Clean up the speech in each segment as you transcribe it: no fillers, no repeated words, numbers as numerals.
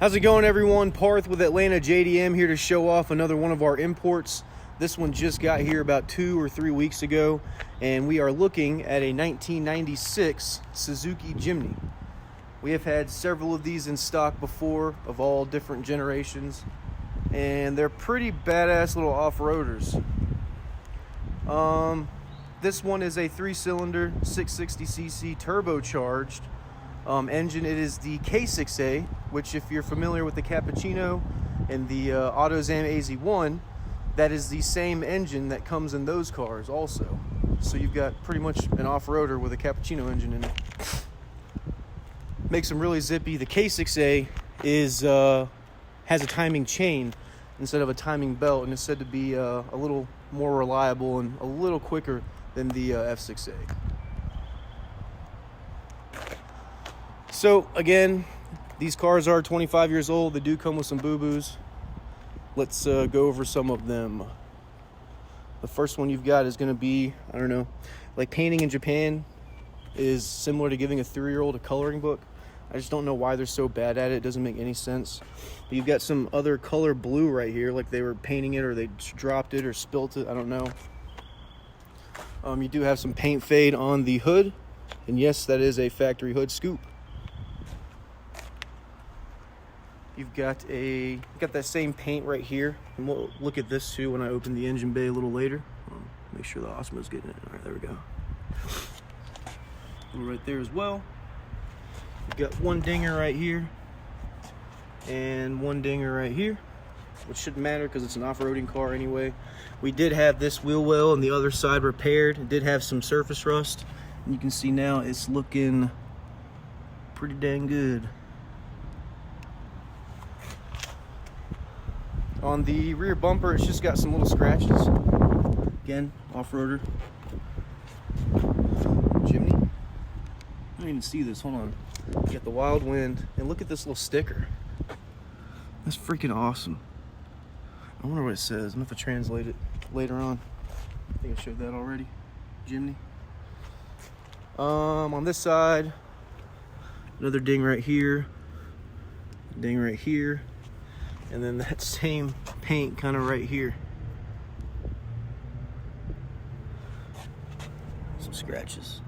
How's it going, everyone? Parth with Atlanta JDM here to show off another one of our imports. This one just got here about 2 or 3 weeks ago, and we are looking at a 1996 Suzuki Jimny. We have had several of these in stock before, of all different generations, and they're pretty badass little off-roaders. This one is a 3-cylinder 660cc turbocharged engine. It is the K6A, which, if you're familiar with the Cappuccino and the AutoZam AZ1, that is the same engine that comes in those cars also. So you've got pretty much an off-roader with a Cappuccino engine in it. Makes them really zippy. The K6A has a timing chain instead of a timing belt, and is said to be a little more reliable and a little quicker than the F6A. So again, these cars are 25 years old. They do come with some boo-boos. Let's go over some of them. The first one you've got is going to be, I don't know, like painting in Japan is similar to giving a 3-year-old a coloring book. I just don't know why they're so bad at it. It doesn't make any sense. But you've got some other color blue right here, like they were painting it or they dropped it or spilt it. I don't know. You do have some paint fade on the hood. And yes, that is a factory hood scoop. You've got that same paint right here, and we'll look at this too when I open the engine bay a little later. Make sure the Osmo's getting it. All right, there we go. Right there as well. You've got one dinger right here, and one dinger right here, which shouldn't matter because it's an off-roading car anyway. We did have this wheel well on the other side repaired. It did have some surface rust, and you can see now it's looking pretty dang good. On the rear bumper, it's just got some little scratches. Again, off-roader. Jimny. I don't even see this, hold on. You got the wild wind, and look at this little sticker. That's freaking awesome. I wonder what it says. I'm gonna have to translate it later on. I think I showed that already. Jimny. On this side, another ding right here. Ding right here. And then that same paint kind of right here. Some scratches.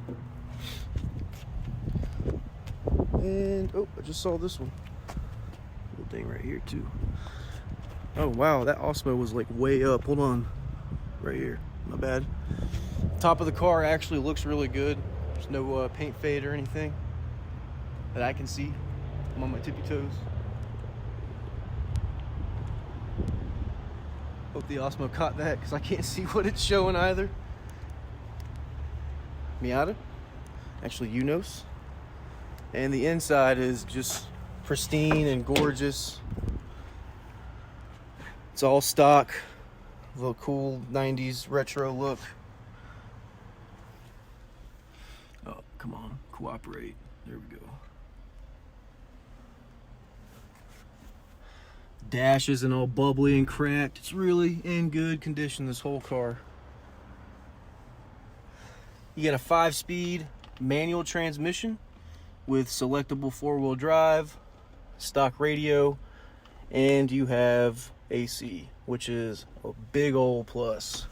And, oh, I just saw this one. Little ding right here too. Oh wow, that Osmo was like way up. Hold on. Right here. My bad. Top of the car actually looks really good. There's no paint fade or anything that I can see. I'm on my tippy toes. Hope the Osmo caught that because I can't see what it's showing either. Miata, actually Unos. And the inside is just pristine and gorgeous. It's all stock, a little cool 90s retro look. Oh, come on, cooperate. There we go. Dash isn't all bubbly and cracked. It's really in good condition, this whole car. You got a 5-speed manual transmission with selectable 4-wheel drive, stock radio, and you have AC, which is a big old plus.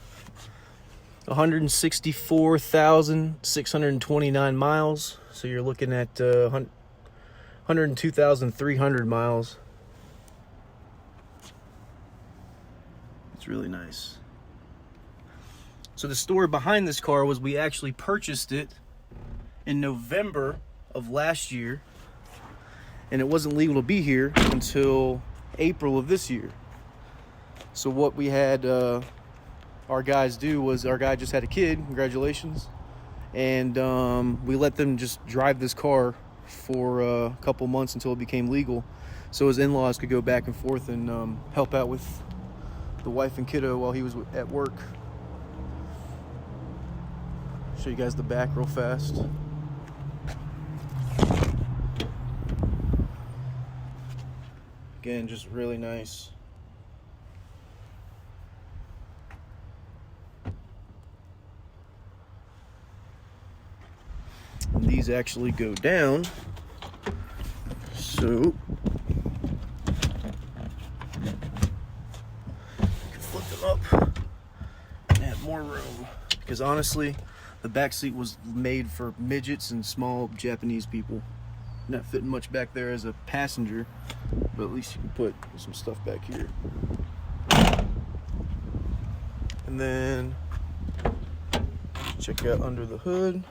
164,629 miles, so you're looking at 102,300 miles. It's really nice. So the story behind this car was we actually purchased it in November of last year, and it wasn't legal to be here until April of this year. So what we had our guys do was, our guy just had a kid, congratulations, and we let them just drive this car for a couple months until it became legal, so his in-laws could go back and forth and help out with the wife and kiddo while he was at work. Show you guys the back real fast. Again, just really nice. And these actually go down, so because honestly, the back seat was made for midgets and small Japanese people. Not fitting much back there as a passenger, but at least you can put some stuff back here. And then check out under the hood.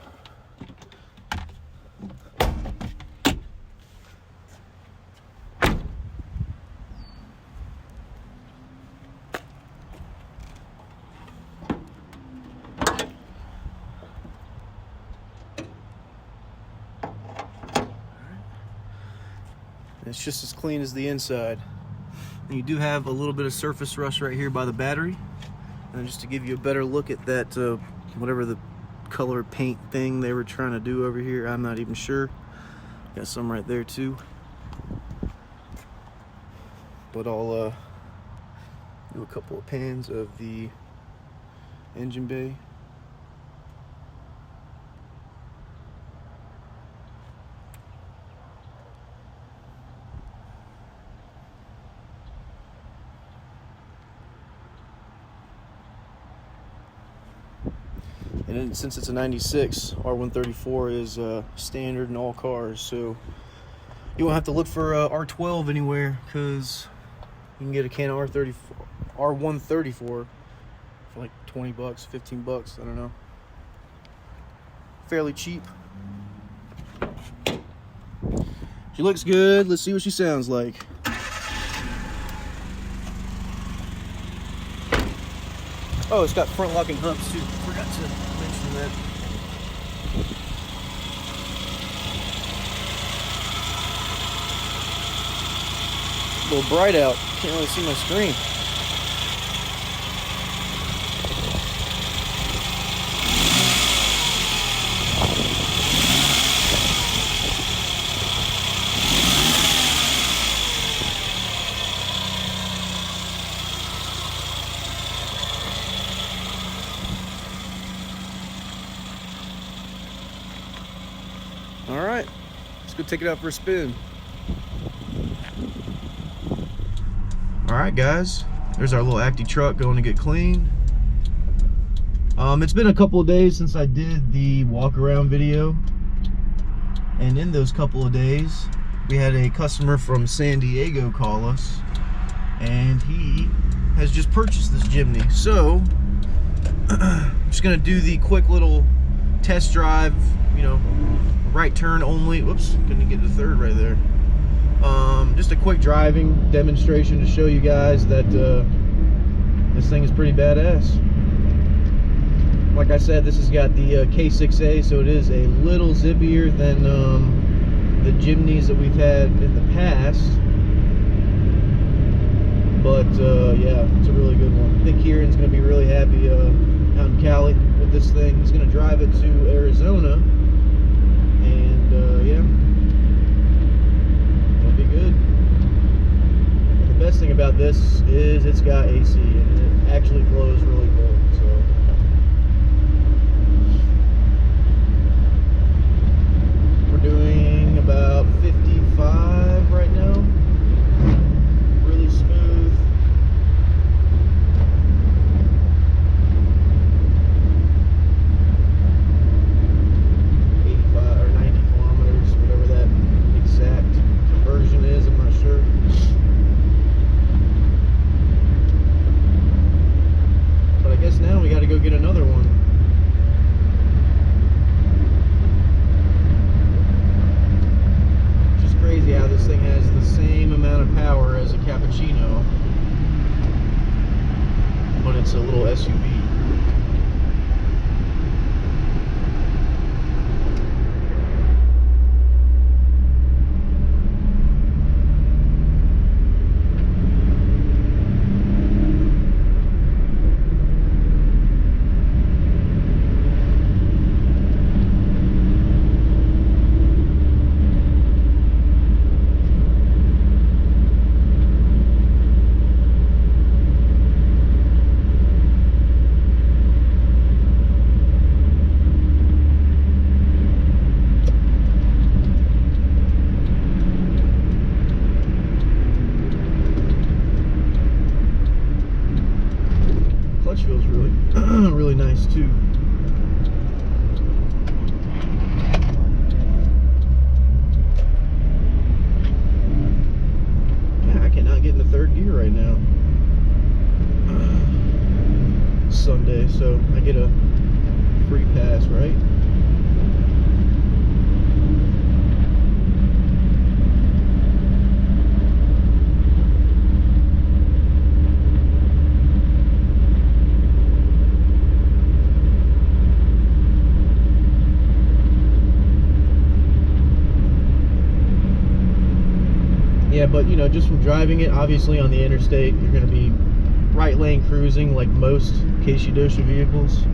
It's just as clean as the inside. And you do have a little bit of surface rust right here by the battery. And just to give you a better look at that, whatever the color paint thing they were trying to do over here, I'm not even sure. Got some right there too. But I'll do a couple of pans of the engine bay. And then, since it's a 96, R134 is standard in all cars, so you won't have to look for R12 anywhere, because you can get a can of R134 for like 20 bucks, 15 bucks, I don't know. Fairly cheap. She looks good. Let's see what she sounds like. Oh, it's got front locking hubs too. Forgot to mention that. A little bright out. Can't really see my screen. All right, let's go take it out for a spin. All right, guys, there's our little Acti truck going to get cleaned. It's been a couple of days since I did the walk around video, and in those couple of days, we had a customer from San Diego call us, and he has just purchased this Jimny. So I'm just gonna do the quick little test drive, you know, right turn only. Whoops, couldn't get to third right there. Just a quick driving demonstration to show you guys that this thing is pretty badass. Like I said, this has got the K6A, so it is a little zippier than the Jimnys that we've had in the past. But yeah, it's a really good one. I think Kieran's going to be really happy out in Cali with this thing. He's going to drive it to Arizona, and yeah, it'll be good. The best thing about this is it's got AC, and it actually blows really cold. So we're doing about 55 right now. Really smooth. Now we got to go get another one. It's just crazy how this thing has the same amount of power as a cappuccino, but it's a little SUV. Feels really really nice too. so I get a free pass, right? Yeah, but you know, just from driving it, obviously on the interstate, you're going to be right lane cruising like most K6A vehicles.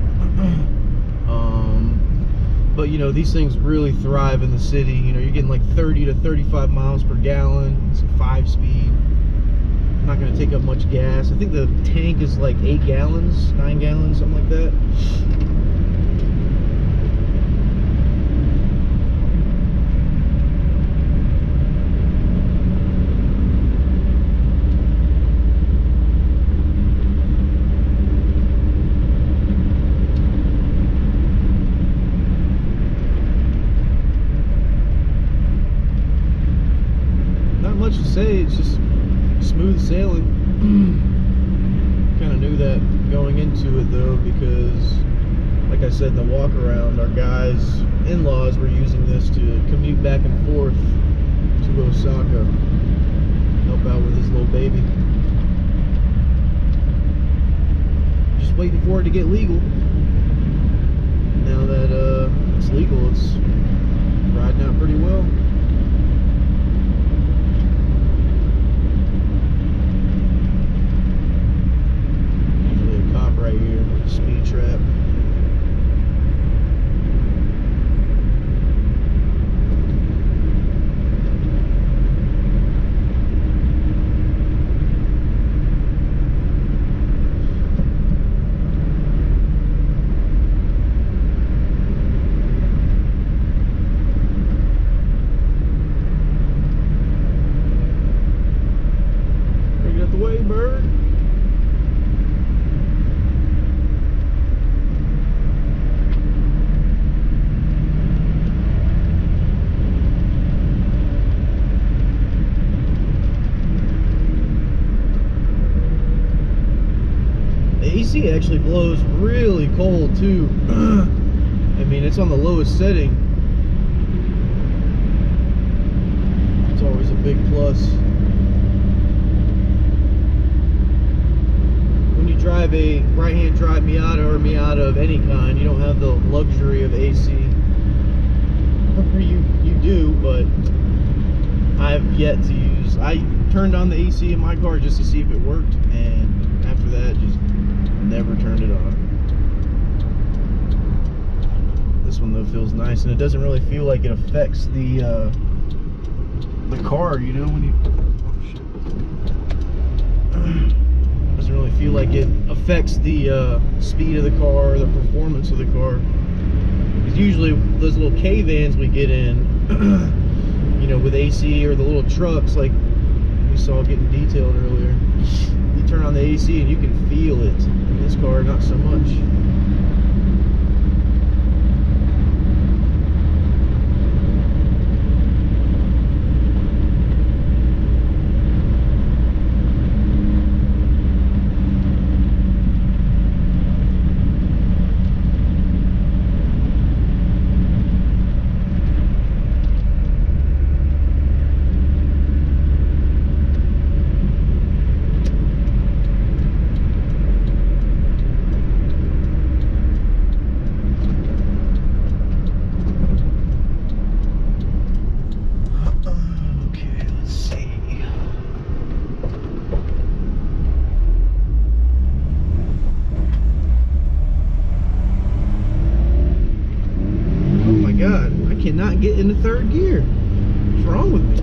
But you know, these things really thrive in the city. You know, you're getting like 30 to 35 miles per gallon. It's a 5-speed. Not going to take up much gas. I think the tank is like 8 gallons, 9 gallons, something like that. Much to say, it's just smooth sailing. Kind of knew that going into it though, because like I said in the walk around, our guys' in-laws were using this to commute back and forth to Osaka, help out with his little baby. Just waiting for it to get legal. Now that it's legal, it's riding out pretty well. Right here, speed trap. Bring it out the way, bird. AC actually blows really cold too. I mean, it's on the lowest setting. It's always a big plus. When you drive a right-hand drive Miata or Miata of any kind, you don't have the luxury of AC. You do, but I've yet to use. I turned on the AC in my car just to see if it worked, and after that, just never turned it on. This one though feels nice, and it doesn't really feel like it affects the car, you know, when you doesn't really feel like it affects the speed of the car or the performance of the car. Because usually those little K vans we get in, you know, with AC, or the little trucks like we saw getting detailed earlier, you turn on the AC and you can feel it. In this car, not so much. Cannot get into third gear. What's wrong with me?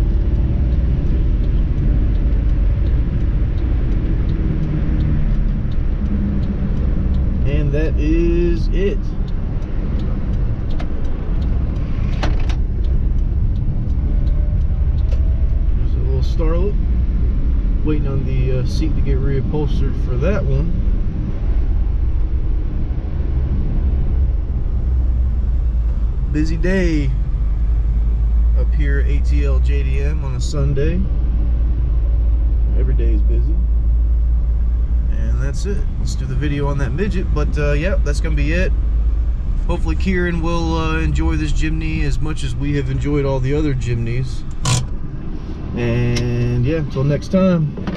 And that is it. There's a little starlet. Waiting on the seat to get reupholstered for that one. Busy day up here at ATL JDM on a Sunday. Every day is busy. And that's that's it. Let's do the video on that midget. But yeah, that's gonna be it. Hopefully Kieran will enjoy this Jimny as much as we have enjoyed all the other Jimnys. And yeah, until next time.